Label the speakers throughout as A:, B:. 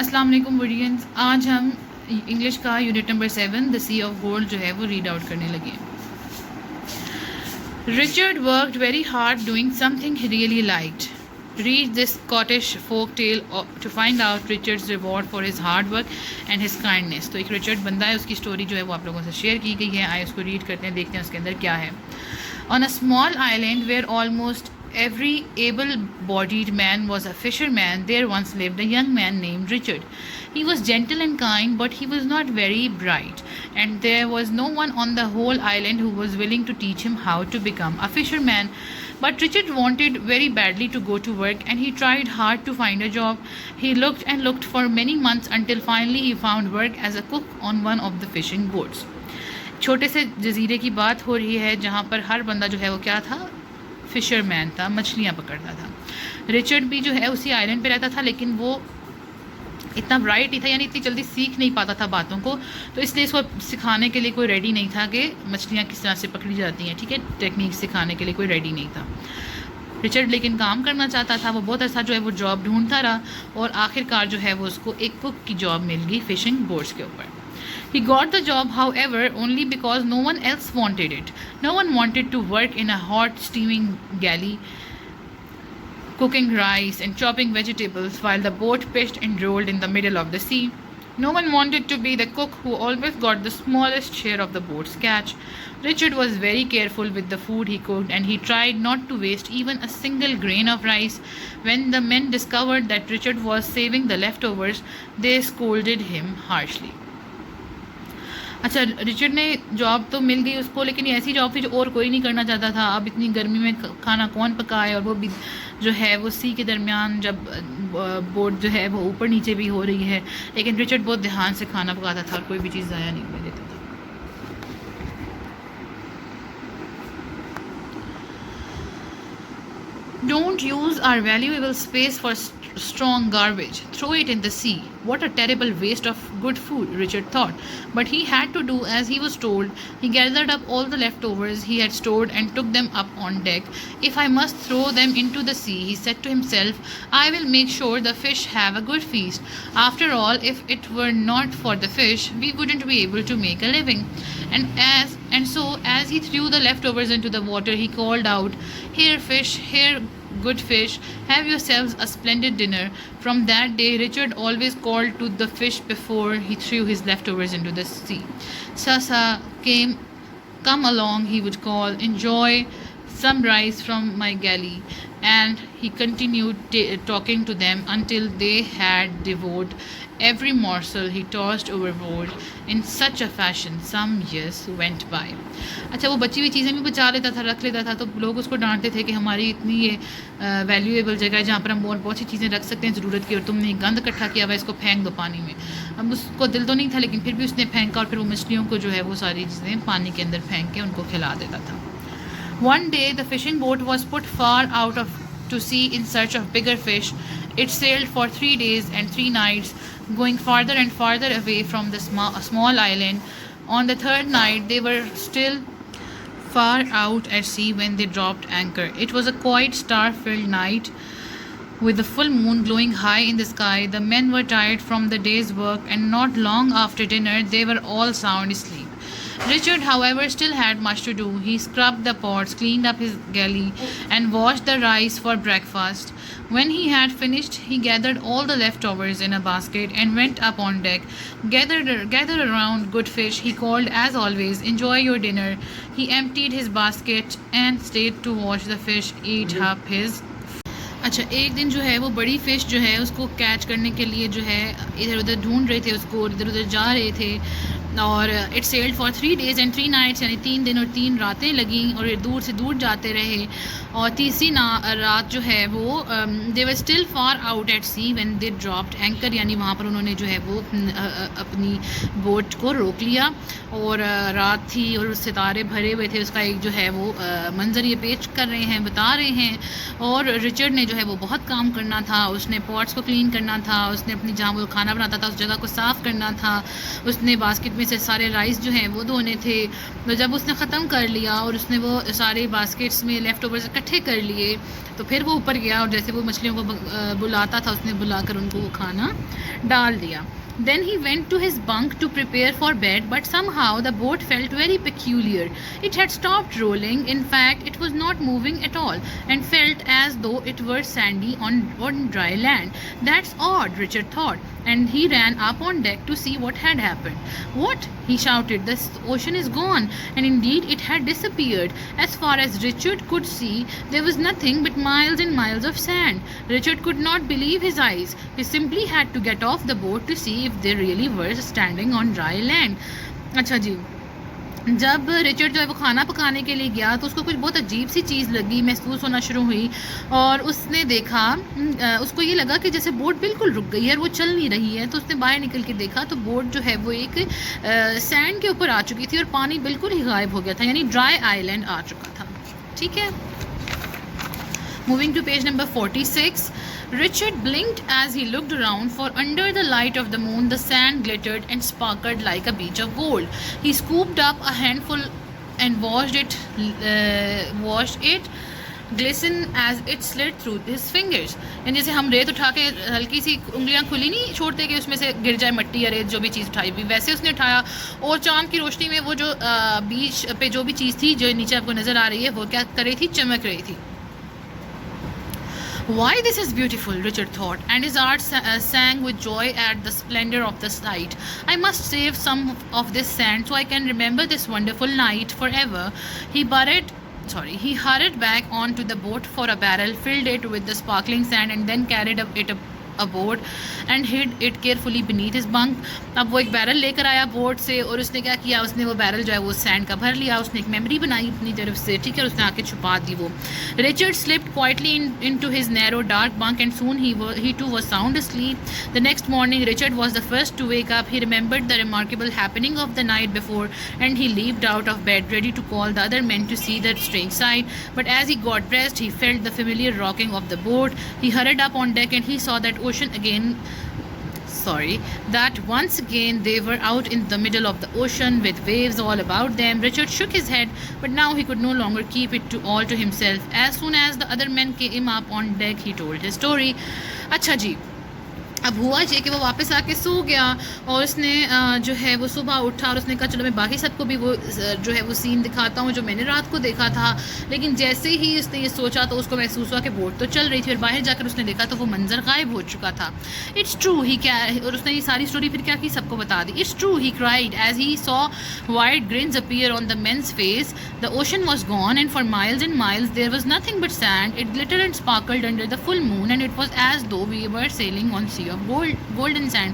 A: अस्सलाम वालेकुम वर्डियंस। आज हम इंग्लिश का unit number 7 the sea of gold जो है वो रीड आउट करने लगे हैं। Richard worked very hard doing something he really liked. Read this Scottish folk tale to find out Richard's reward for his hard work and his kindness। तो एक Richard बंदा है, उसकी स्टोरी जो है वो आप लोगों से शेयर की गई है। आइए उसको रीड करते हैं, देखते हैं उसके अंदर क्या है। On a small island where almost every able-bodied man was a fisherman, there once lived a young man named Richard. He was gentle and kind, but he was not very bright, and there was no one on the whole island who was willing to teach him how to become a fisherman. But Richard wanted very badly to go to work, and he tried hard to find a job. He looked and looked for many months until finally he found work as a cook on one of the fishing boats. छोटे से जजीरे की बात हो रही है जहाँ पर हर बंदा जो है वो क्या था, फिशरमैन था, मछलियाँ पकड़ता था। रिचर्ड भी जो है उसी आइलैंड पे रहता था, लेकिन वो इतना ब्राइट नहीं था, यानी इतनी जल्दी सीख नहीं पाता था बातों को, तो इसलिए इसको सिखाने के लिए कोई रेडी नहीं था कि मछलियाँ किस तरह से पकड़ी जाती हैं। ठीक है, टेक्निक सिखाने के लिए कोई रेडी नहीं था। रिचर्ड लेकिन काम करना चाहता था। वो बहुत ऐसा जो है वो जॉब ढूंढता रहा और आखिरकार जो है वो उसको एक कुक की जॉब मिल गई फिशिंग बोट्स के ऊपर। He got the job, however, only because no one else wanted it. No one wanted to work in a hot, steaming galley, cooking rice and chopping vegetables while the boat pitched and rolled in the middle of the sea. No one wanted to be the cook who always got the smallest share of the boat's catch. Richard was very careful with the food he cooked, and he tried not to waste even a single grain of rice. When the men discovered that Richard was saving the leftovers, they scolded him harshly. अच्छा, Richard ने job तो मिल गई उसको, लेकिन ऐसी job थी जो और कोई नहीं करना चाहता था। अब इतनी गर्मी में खाना कौन पकाए, और वो भी जो है वो सी के दरमियान, जब बोट जो है वो ऊपर नीचे भी हो रही है। लेकिन रिचर्ड बहुत ध्यान से खाना पकाता था और कोई भी चीज़ ज़ाया नहीं होने देता था। Don't use our valuable space for strong garbage. Throw it in the sea. What a terrible waste of good food, Richard thought. But he had to do as he was told. He gathered up all the leftovers he had stored and took them up on deck. If I must throw them into the sea, he said to himself, I will make sure the fish have a good feast. After all, if it were not for the fish, we wouldn't be able to make a living. And so as he threw the leftovers into the water, he called out, Here fish, here good fish, have yourselves a splendid dinner. From that day, Richard always called to the fish before he threw his leftovers into the sea. Sasa, come along, he would call, enjoy some rice from my galley. And he continued talking to them until they had devoured every morsel he tossed overboard. In such a fashion some years went by. अच्छा, वो बची हुई चीज़ें भी बचा लेता था, रख लेता था, तो लोग उसको डांटते थे कि हमारी इतनी ये वैल्यूएबल जगह है जहाँ पर हम बहुत सी चीज़ें रख सकते हैं ज़रूरत की, और तुमने गंद इकट्ठा किया हुआ, इसको फेंक दो पानी में। अब उसको दिल तो नहीं था, लेकिन फिर भी उसने फेंका, और फिर वो मछलियों को जो है वो सारी चीज़ें पानी के अंदर फेंक के उनको खिला देता था। One day the fishing boat was put far out to sea in search of bigger fish. It sailed for 3 days and 3 nights, going farther and farther away from the small island. On the third night, they were still far out at sea when they dropped anchor. It was a quiet, star-filled night with the full moon glowing high in the sky. The men were tired from the day's work, and not long after dinner, they were all sound asleep. Richard, however, still had much to do. He scrubbed the pots, cleaned up his galley, and washed the rice for breakfast. When he had finished, he gathered all the leftovers in a basket and went up on deck. Gather around, good fish, he called as always. Enjoy your dinner. He emptied his basket and stayed to watch the fish eat up his. अच्छा, एक दिन जो है वो बड़ी fish जो है उसको कैच करने के लिए जो है इधर उधर ढूंढ रहे थे, उसको इधर उधर जा रहे थे, और it sailed for 3 days and 3 nights, यानी 3 दिन और 3 रातें लगी, और दूर से दूर जाते रहे। और तीसरी रात जो है वो they were still far out at sea when they dropped anchor, यानी वहाँ पर उन्होंने जो है वो अपनी बोट को रोक लिया, और रात थी और सितारे भरे हुए थे। उसका एक जो है वो मंजर ये पेश कर रहे हैं, बता रहे हैं। और रिचर्ड ने जो है वो बहुत काम करना था, उसने पॉट्स को क्लीन करना था, उसने अपनी जहाँ वो खाना बनाता था उस जगह को साफ़ करना था, उसने बास्केट में से सारे राइस जो हैं वो धोने थे। तो जब उसने ख़त्म कर लिया और उसने वो सारे बास्केट्स में लेफ़्ट ओवर्स इकट्ठे कर लिए, तो फिर वो ऊपर गया और जैसे वो मछलियों को बुलाता था, उसने बुलाकर उनको वो खाना डाल दिया। Then he went to his bunk to prepare for bed, but somehow the boat felt very peculiar. It had stopped rolling. In fact, it was not moving at all and felt as though it were sandy on dry land. That's odd, Richard thought, and he ran up on deck to see what had happened. What? He shouted. The ocean is gone, and indeed it had disappeared. As far as Richard could see, there was nothing but miles and miles of sand. Richard could not believe his eyes. He simply had to get off the boat to see if they really were standing on dry land. अच्छा जी, जब Richard जो है वो खाना पकाने के लिए गया तो उसको कुछ बहुत अजीब सी चीज़ लगी, महसूस होना शुरू हुई और उसने देखा, उसको ये लगा कि जैसे बोट बिल्कुल रुक गई है और वो चल नहीं रही है। तो उसने बाहर निकल के देखा तो बोट जो है वो एक सैंड के ऊपर आ चुकी थी और पानी बिल्कुल ही गायब हो गया था, यानी ड्राई आइलैंड आ चुका था। ठीक है, moving to page number 46. Richard blinked as he looked around, for under the light of the moon the sand glittered and sparkled like a beach of gold. He scooped up a handful and watched it glisten as it slid through his fingers. यानी जैसे हम रेत उठा के हल्की सी उंगलियां खुली नहीं छोड़ते कि उसमें से गिर जाए मट्टी या रेत, जो भी चीज़ उठाई हुई, वैसे उसने उठाया और चांद की रोशनी में वो जो बीच पे जो भी चीज़ थी जो नीचे आपको नज़र आ रही है वो क्या कर रही थी, चमक रही थी। Why, this is beautiful, Richard thought, and his heart sang with joy at the splendor of the sight. I must save some of this sand so I can remember this wonderful night forever. He hurried back onto the boat for a barrel, filled it with the sparkling sand, and then carried it aboard and hid it carefully beneath his bunk. अब वो एक barrel लेकर आया boat से और उसने क्या किया, उसने वो बैरल जो है वो सैंड का भर लिया, उसने एक मेमोरी बनाई अपनी तरफ से, ठीक है, उसने आके छुपा दी वो। Richard slipped quietly into his narrow dark bunk and soon he too was sound asleep. The next morning Richard was the first to wake up. He remembered the remarkable happening of the night before and he leaped out of bed ready to call the other men to see the strange sight. But as he got dressed he felt the familiar rocking of the boat. He hurried up on deck and he saw that that once again they were out in the middle of the ocean with waves all about them. Richard shook his head, but now he could no longer keep it all to himself. As soon as the other men came up on deck, he told his story. अच्छा जी, अब हुआ ये कि वो वापस आके सो गया और उसने जो है वो सुबह उठा और उसने कहा चलो मैं बाकी सबको भी वो जो है वो सीन दिखाता हूँ जो मैंने रात को देखा था। लेकिन जैसे ही उसने ये सोचा तो उसको महसूस हुआ कि बोट तो चल रही थी और बाहर जाकर उसने देखा तो वो मंजर गायब हो चुका था। इट्स ट्रू ही क्या, और उसने ये सारी स्टोरी फिर क्या की सबको बता दी। It's true he cried as he saw wide grins appear on the men's face. The ocean was gone and for miles and miles there was nothing but sand. It glittered and sparkled under the full moon and it was as though we were sailing on sea of golden sand.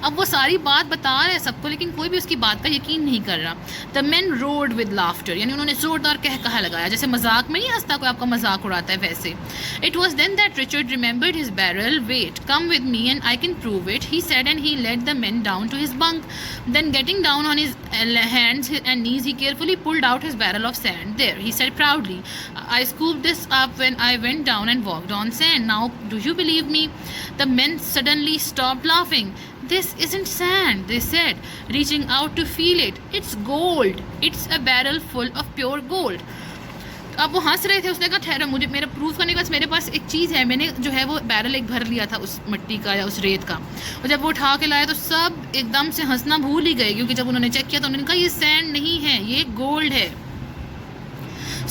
A: अब वो सारी बात बता रहे हैं सबको लेकिन कोई भी उसकी बात का यकीन नहीं कर रहा. The main road with laughter, यानी उन्होंने जोरदार कहा लगाया, जैसे मजाक में नहीं हंसता कोई आपका मजाक उड़ाता है वैसे. It was then that Richard remembered his barrel. Wait, come with me and I can prove it, he said and he led the men down to his bunk. Then getting down on his hands and knees, he carefully pulled out his barrel of sand. There, he said proudly, I scooped this up when I went down and walked on sand. Now, do you believe me? The men suddenly stopped laughing. This isn't sand, they said, reaching out to feel it. It's gold. It's a barrel full of pure gold. अब वो हंस रहे थे. उसने कहा ठहरो, मुझे मेरा प्रूफ करने के बाद मेरे पास एक चीज़ है, मैंने जो है वो बैरल एक भर लिया था उस मिट्टी का या उस रेत का. और जब वो उठा के लाए तो सब एकदम से हंसना भूल ही गए क्योंकि जब उन्होंने चेक किया तो उन्होंने कहा ये सैंड नहीं है, ये गोल्ड है.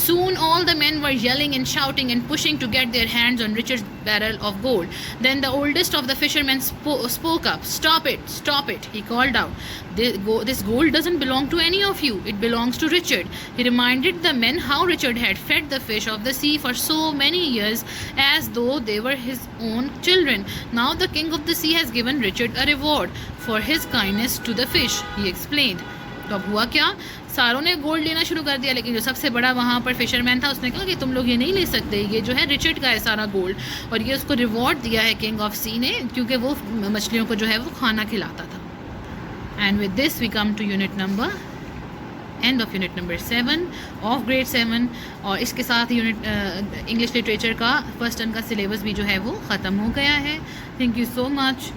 A: Soon all the men were yelling and shouting and pushing to get their hands on Richard's barrel of gold. Then the oldest of the fishermen spoke up. Stop it, he called out. This gold doesn't belong to any of you. It belongs to Richard. He reminded the men how Richard had fed the fish of the sea for so many years as though they were his own children. Now the king of the sea has given Richard a reward for his kindness to the fish, he explained. तो अब हुआ क्या, सारों ने gold लेना शुरू कर दिया लेकिन जो सबसे बड़ा वहाँ पर फिशरमैन था उसने कहा कि तुम लोग ये नहीं ले सकते, ये जो है रिचर्ड का है सारा गोल्ड. और ये उसको रिवॉर्ड दिया है किंग ऑफ सी ने क्योंकि वो मछलियों को जो है वो खाना खिलाता था. And with this we come to end of unit number 7 of grade 7. और इसके साथ यूनिट इंग्लिश लिटरेचर का फर्स्ट टर्म का सिलेबस भी जो है वो ख़त्म हो गया है. Thank you so much.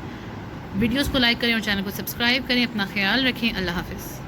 A: Videos को लाइक करें और चैनल को सब्सक्राइब करें। अपना ख्याल रखें। अल्लाह हाफ़िज़।